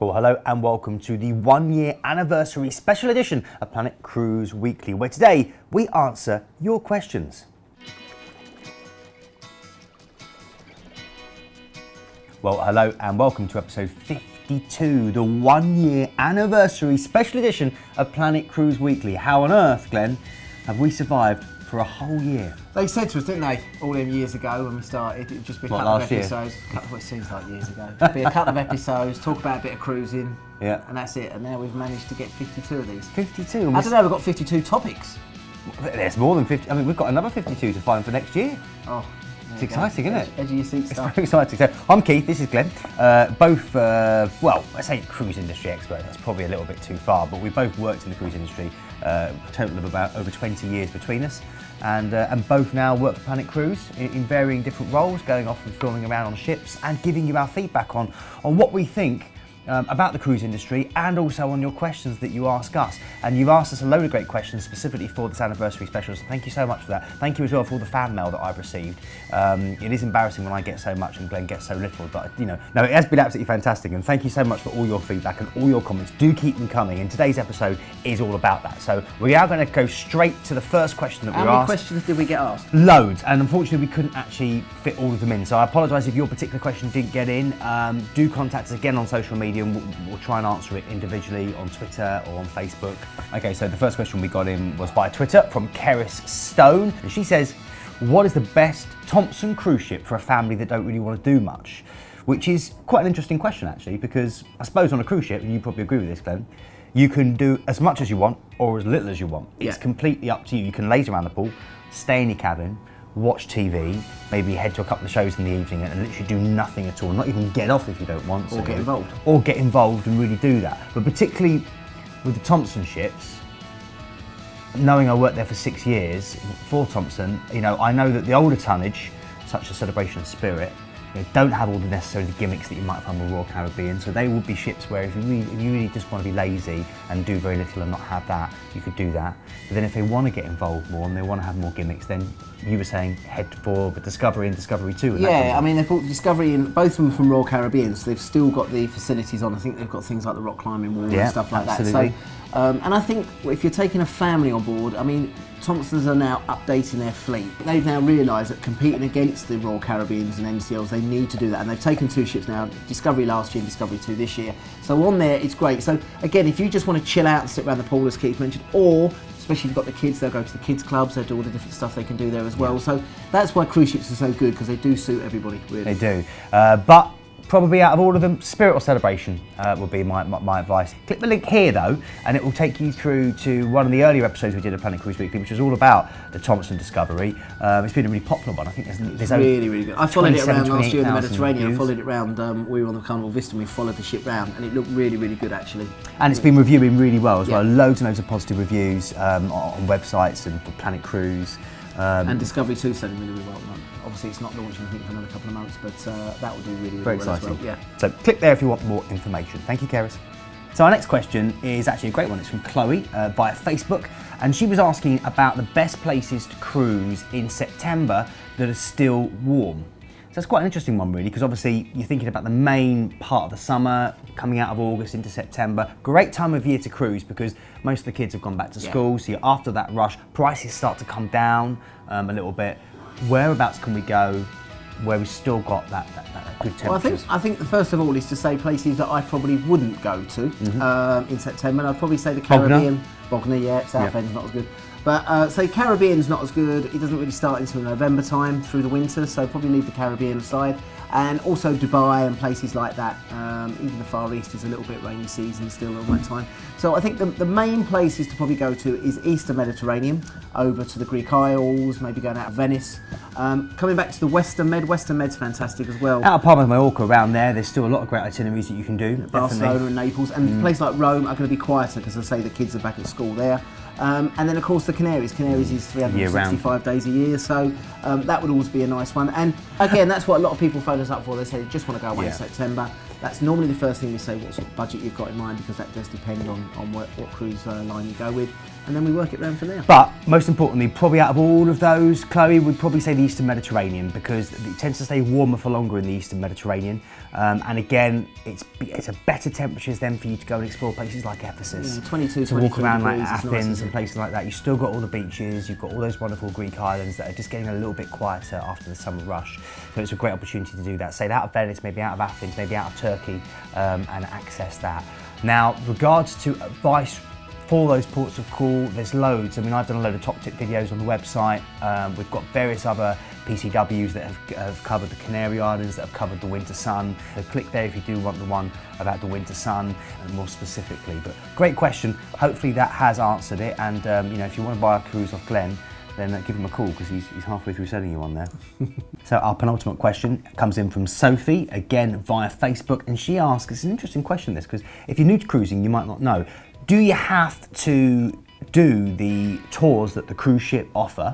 Well, hello and welcome to the 1 year anniversary special edition of Planet Cruise Weekly, where today we answer your questions. Well, hello and welcome to episode 52, the 1 year anniversary special edition of Planet Cruise Weekly. How on earth, Glenn, have we survived for a whole year? They said to us, didn't they, all them years ago when we started, it would just be a couple of episodes. Well, it seems like years ago. It'd be a couple of episodes, talk about a bit of cruising, and that's it. And now we've managed to get 52 of these. 52? I don't know, we've got 52 topics. There's more than 50. I mean, we've got another 52 to find for next year. Oh. It's exciting, isn't it? Edge of your seat stuff. It's very exciting. So, I'm Keith, this is Glenn. Both, well, I say cruise industry experts, that's probably a little bit too far, but we both worked in the cruise industry, a total of about over 20 years between us, and both now work for Planet Cruise in varying different roles, going off and filming around on ships and giving you our feedback on what we think about the cruise industry, and also on your questions that you ask us. And you've asked us a load of great questions specifically for this anniversary special, so thank you so much for that. Thank you as well for all the fan mail that I've received. It is embarrassing when I get so much and Glenn gets so little, but no, it has been absolutely fantastic, and thank you so much for all your feedback and all your comments. Do keep them coming, and today's episode is all about that. So we are going to go straight to the first question that we were asked. How many questions did we get asked? Loads, and unfortunately we couldn't actually fit all of them in, so I apologise if your particular question didn't get in. Do contact us again on social media, and we'll try and answer it individually on Twitter or on Facebook. Okay, so the first question we got in was by Twitter from Keris Stone, and she says, what is the best Thompson cruise ship for a family that don't really want to do much? Which is quite an interesting question actually, because I suppose on a cruise ship, and you probably agree with this, Glenn, you can do as much as you want or as little as you want. It's completely up to you. You can laze around the pool, stay in your cabin, watch TV, maybe head to a couple of shows in the evening and literally do nothing at all, not even get off if you don't want to. Or get involved. Or get involved and really do that. But particularly with the Thompson ships, knowing I worked there for 6 years for Thompson, I know that the older tonnage, such as Celebration and Spirit, don't have all the necessary gimmicks that you might find with Royal Caribbean, so they would be ships where if you really just want to be lazy and do very little and not have that, you could do that. But then if they want to get involved more and they want to have more gimmicks, then you were saying head for the Discovery and Discovery 2. Yeah, I mean, they've brought Discovery in, both of them from Royal Caribbean, so they've still got the facilities on. I think they've got things like the rock climbing wall and stuff like absolutely. That. So, and I think if you're taking a family on board, I mean, Thompsons are now updating their fleet. They've now realised that competing against the Royal Caribbeans and NCLs, they need to do that. And they've taken 2 ships now, Discovery last year and Discovery 2 this year. So on there, it's great. So again, if you just want to chill out and sit around the pool, as Keith mentioned, or especially if you've got the kids, they'll go to the kids clubs, they'll do all the different stuff they can do there as well. So that's why cruise ships are so good, because they do suit everybody, really. They do. But probably out of all of them, Spirit or Celebration would be my advice. Click the link here though, and it will take you through to one of the earlier episodes we did of Planet Cruise Weekly, which was all about the Thompson Discovery. It's been a really popular one. I think there's really, really good. I followed it around last year in the Mediterranean. Reviews. I followed it around, we were on the Carnival Vista and we followed the ship round, and it looked really, really good actually. And it's been reviewing really well as well. Loads and loads of positive reviews on websites and for Planet Cruise. And Discovery 2 selling really, really well. Obviously, it's not launching, I think, for another couple of months, but that will do really, really very well exciting. as well. So click there if you want more information. Thank you, Keris. So our next question is actually a great one. It's from Chloe via Facebook, and she was asking about the best places to cruise in September that are still warm. So that's quite an interesting one, really, because obviously you're thinking about the main part of the summer, coming out of August into September. Great time of year to cruise because most of the kids have gone back to school, so after that rush, prices start to come down a little bit. Whereabouts can we go where we've still got that good temperature? Well, I think the first of all is to say places that I probably wouldn't go to in September. And I'd probably say the Caribbean. Bognor, Southend's not as good. But say Caribbean's not as good. It doesn't really start until November time through the winter, so probably leave the Caribbean aside. And also Dubai and places like that. Even the Far East is a little bit rainy season still all that time. So I think the main places to probably go to is Eastern Mediterranean, over to the Greek Isles, maybe going out of Venice. Coming back to the Western Med's fantastic as well. Out of Palma de Mallorca, around there's still a lot of great itineraries that you can do. Barcelona and Naples, and places like Rome are going to be quieter because I say the kids are back at school there. And then of course the Canaries. Canaries is 365 days a year, so that would always be a nice one. And again, that's what a lot of people phone us up for. They say they just want to go away in September. That's normally the first thing we say, what sort of budget you've got in mind, because that does depend on what cruise line you go with, and then we work it around from there. But most importantly, probably out of all of those, Chloe, would probably say the Eastern Mediterranean, because it tends to stay warmer for longer in the Eastern Mediterranean. And again, it's a better temperatures then for you to go and explore places like Ephesus. Yeah, 22, to walk around like degrees, Athens nice, and places like that. You've still got all the beaches, you've got all those wonderful Greek islands that are just getting a little bit quieter after the summer rush. So it's a great opportunity to do that. Say out of Venice, maybe out of Athens, maybe out of Turkey, and access that. Now, regards to advice for those ports of call, there's loads. I mean, I've done a load of top tip videos on the website. We've got various other PCWs that have covered the Canary Islands, that have covered the winter sun. So click there if you do want the one about the winter sun and more specifically. But great question. Hopefully that has answered it. And you know, if you want to buy a cruise off Glenn, then give him a call, because he's halfway through selling you one there. So our penultimate question comes in from Sophie, again via Facebook, and she asks, it's an interesting question this, because if you're new to cruising, you might not know, do you have to do the tours that the cruise ship offer,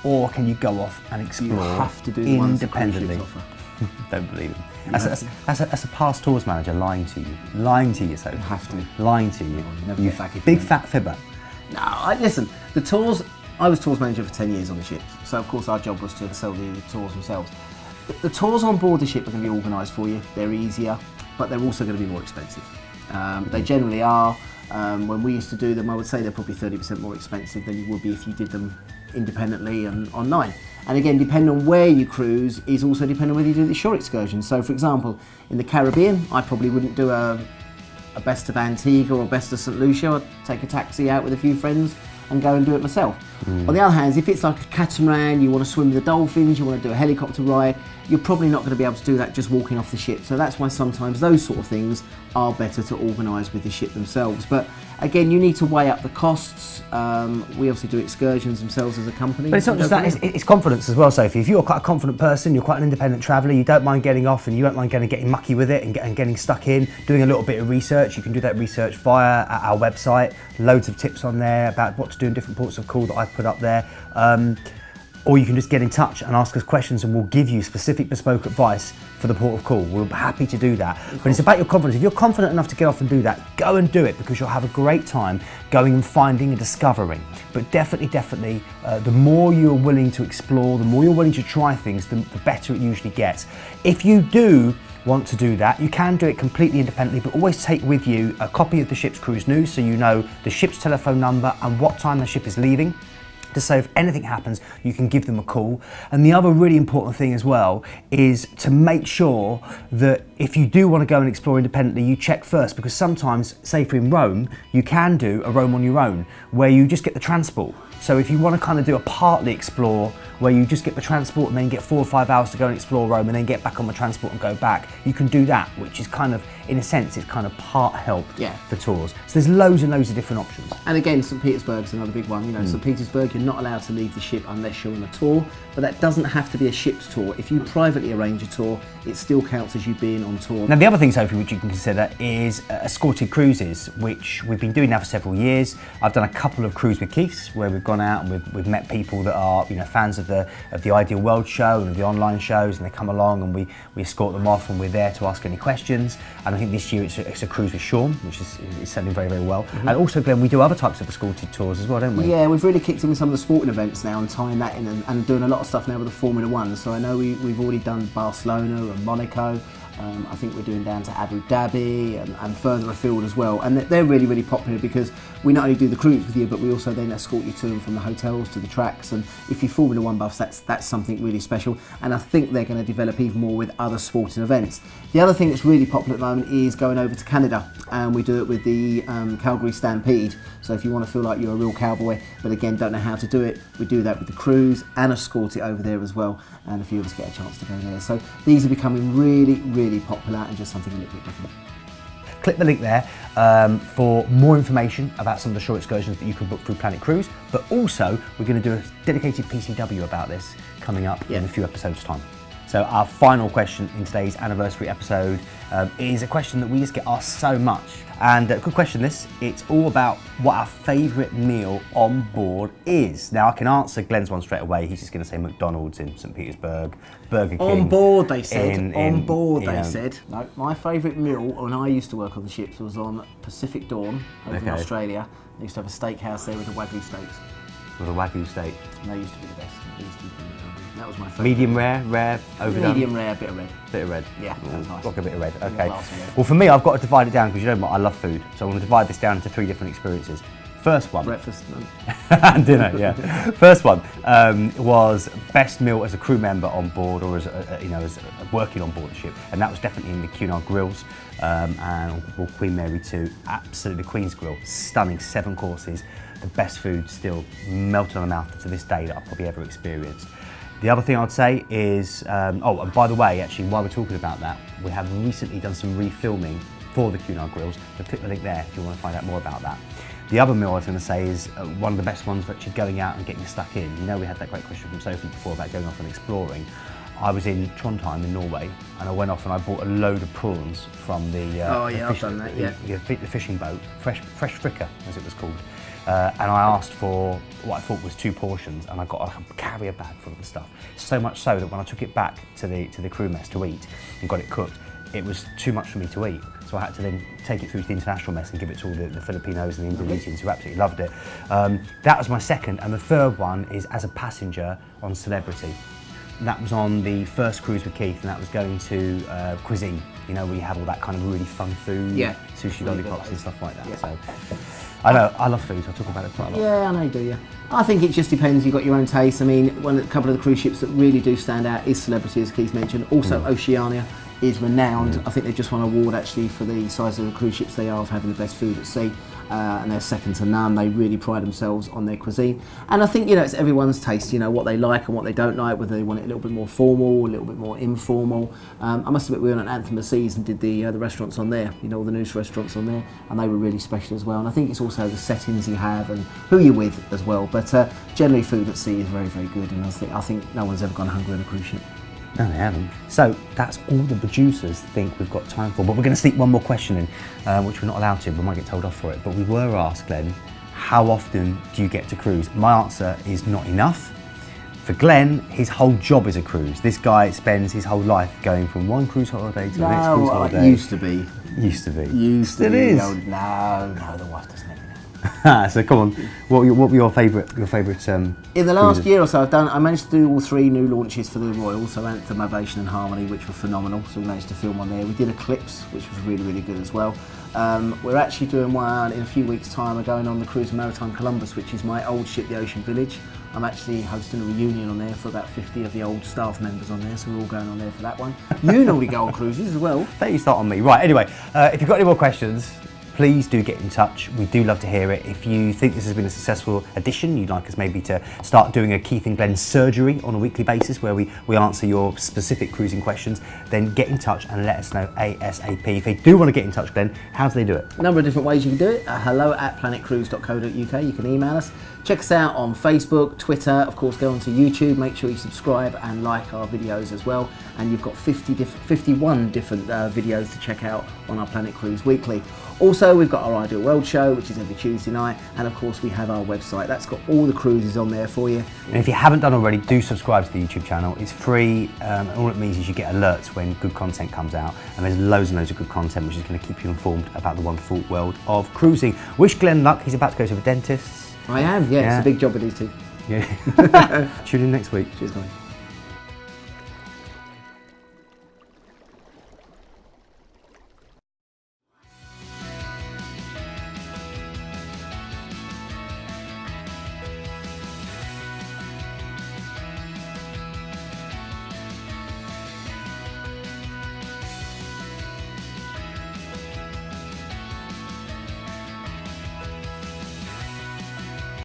or can you go off and explore You have to do the ones the cruise independently? ships offer. Don't believe him. As a past tours manager, lying to you, Sophie. You have to. Lying to you. never You get back if big you don't. fat fibber. No, listen, the tours, I was tours manager for 10 years on the ship, so of course our job was to sell the tours themselves. The tours on board the ship are going to be organised for you, they're easier, but they're also going to be more expensive. They generally are. When we used to do them, I would say they're probably 30% more expensive than you would be if you did them independently and online. And again, depending on where you cruise is also depending on whether you do the shore excursions. So for example, in the Caribbean, I probably wouldn't do a best of Antigua or best of St. Lucia. I'd take a taxi out with a few friends and go and do it myself. On the other hand, if it's like a catamaran, you want to swim with the dolphins, you want to do a helicopter ride, you're probably not going to be able to do that just walking off the ship. So that's why sometimes those sort of things are better to organise with the ship themselves. But again, you need to weigh up the costs. We obviously do excursions themselves as a company. But it's not just that, it's confidence as well, Sophie. If you're quite a confident person, you're quite an independent traveller, you don't mind getting off and you don't mind getting mucky with it and getting stuck in, doing a little bit of research. You can do that research via our website, loads of tips on there about what to do in different ports of call that I've put up there. Or you can just get in touch and ask us questions and we'll give you specific bespoke advice for the port of call. We're happy to do that. But it's about your confidence. If you're confident enough to get off and do that, go and do it, because you'll have a great time going and finding and discovering. But definitely, the more you're willing to explore, the more you're willing to try things, the better it usually gets. If you do want to do that, you can do it completely independently, but always take with you a copy of the ship's cruise news so you know the ship's telephone number and what time the ship is leaving. So if anything happens, you can give them a call. And the other really important thing as well is to make sure that if you do want to go and explore independently, you check first, because sometimes, say for in Rome, you can do a Rome on your own, where you just get the transport. So if you want to kind of do a partly explore, where you just get the transport and then get 4 or 5 hours to go and explore Rome and then get back on the transport and go back, you can do that, which is kind of, in a sense, it's kind of part help for tours. So there's loads and loads of different options. And again, St. Petersburg's another big one. You know, St. Petersburg, you're not allowed to leave the ship unless you're on a tour, but that doesn't have to be a ship's tour. If you privately arrange a tour, it still counts as you being on tour. Now the other thing, Sophie, which you can consider is escorted cruises, which we've been doing now for several years. I've done a couple of Cruise with Keiths where we've gone out and we've met people that are, you know, fans of the Ideal World show and of the online shows, and they come along and we escort them off and we're there to ask any questions. And I think this year it's a cruise with Sean, which is selling very, very well. And also, Glenn, we do other types of escorted tours as well, don't we? Yeah, we've really kicked in with some of the sporting events now and tying that in and doing a lot of stuff now with the Formula One. So I know we've already done Barcelona and Monaco. I think we're doing down to Abu Dhabi and further afield as well. And they're really, really popular because we not only do the cruise with you, but we also then escort you to and from the hotels to the tracks. And if you're Formula One buffs, that's something really special. And I think they're going to develop even more with other sporting events. The other thing that's really popular at the moment is going over to Canada. And we do it with the Calgary Stampede. So if you want to feel like you're a real cowboy, but again, don't know how to do it, we do that with the cruise and escort it over there as well. And a few of us get a chance to go there. So these are becoming really, really popular and just something a little bit different. Click the link there for more information about some of the shore excursions that you can book through Planet Cruise, but also we're going to do a dedicated PCW about this coming up in a few episodes' time. So So our final question in today's anniversary episode is a question that we just get asked so much. And good question this, it's all about what our favourite meal on board is. Now I can answer Glenn's one straight away, he's just going to say McDonald's in St Petersburg, Burger King. On board they said, they said. No, my favourite meal when I used to work on the ships was on Pacific Dawn over in Australia. They used to have a steakhouse there with the Wagyu steaks. With a Wagyu steak. And they used to be the best. That was my favourite. Medium rare, overdone? Medium rare, bit of red. Bit of red. Yeah, that was nice. Like a bit of red, okay. Well for me, I've got to divide it down because you know what, I love food. So I'm going to divide this down into 3 different experiences. First one. Breakfast. And dinner, yeah. First one was best meal as a crew member on board or as working on board the ship. And that was definitely in the Cunard Grills and Queen Mary 2. Absolutely Queen's Grill, stunning, 7 courses. The best food still melting on the mouth to this day that I've probably ever experienced. The other thing I'd say is, and by the way, actually, while we're talking about that, we have recently done some refilming for the Cunard Grills, so click the link there if you want to find out more about that. The other meal I was going to say is one of the best ones for actually going out and getting stuck in. You know, we had that great question from Sophie before about going off and exploring. I was in Trondheim in Norway and I went off and I bought a load of prawns from the fishing boat, fresh fricka as it was called. And I asked for what I thought was 2 portions and I got a carrier bag full of the stuff. So much so that when I took it back to the crew mess to eat and got it cooked, it was too much for me to eat. So I had to then take it through to the international mess and give it to all the Filipinos and the Indonesians who absolutely loved it. That was my second, and the third one is as a passenger on Celebrity. That was on the first cruise with Keith, and that was going to cuisine. You know, where you have all that kind of really fun food, sushi lollipops and stuff like that. Yeah. So I know, I love food, so I talk about it quite a lot. Yeah, I know you do, yeah. I think it just depends, you've got your own taste. I mean, a couple of the cruise ships that really do stand out is Celebrity, as Keith mentioned. Also, Oceania is renowned. I think they've just won an award actually for the size of the cruise ships they are of having the best food at sea. And they're second to none. They really pride themselves on their cuisine. And I think, it's everyone's taste, what they like and what they don't like, whether they want it a little bit more formal, a little bit more informal. I must admit, we went on Anthem of Seas and did the restaurants on there, all the news restaurants on there, and they were really special as well. And I think it's also the settings you have and who you're with as well. But generally food at sea is very, very good, and I think no one's ever gone hungry on a cruise ship. No, they haven't. So that's all the producers think we've got time for. But we're going to sneak one more question in, which we're not allowed to. We might get told off for it. But we were asked, Glenn, how often do you get to cruise? My answer is not enough. For Glenn, his whole job is a cruise. This guy spends his whole life going from one cruise holiday to the next cruise holiday. It used to be. Used to be. Used to Still be. is. No, the wife doesn't let me know. So come on, what were your favourite? In the last year or so, I managed to do all 3 new launches for the Royal, so Anthem, Ovation and Harmony, which were phenomenal. So we managed to film on there. We did Eclipse, which was really, really good as well. We're actually doing one in a few weeks' time. We're going on the Cruise Maritime Columbus, which is my old ship, the Ocean Village. I'm actually hosting a reunion on there for about 50 of the old staff members on there, so we're all going on there for that one. You normally go on cruises as well. Don't you start on me. Right, anyway, if you've got any more questions, please do get in touch. We do love to hear it. If you think this has been a successful edition, you'd like us maybe to start doing a Keith and Glenn surgery on a weekly basis where we answer your specific cruising questions, then get in touch and let us know ASAP. If they do want to get in touch, Glenn, how do they do it? A number of different ways you can do it. hello@planetcruise.co.uk. You can email us. Check us out on Facebook, Twitter, of course go onto YouTube, make sure you subscribe and like our videos as well. And you've got 51 different videos to check out on our Planet Cruise Weekly. Also, we've got our Ideal World show, which is every Tuesday night, and of course we have our website. That's got all the cruises on there for you. And if you haven't done already, do subscribe to the YouTube channel. It's free, and all it means is you get alerts when good content comes out, and there's loads and loads of good content which is going to keep you informed about the wonderful world of cruising. Wish Glenn luck, he's about to go to the dentist. I am, yeah. It's a big job with these two. Yeah. Tune in next week. Cheers, guys.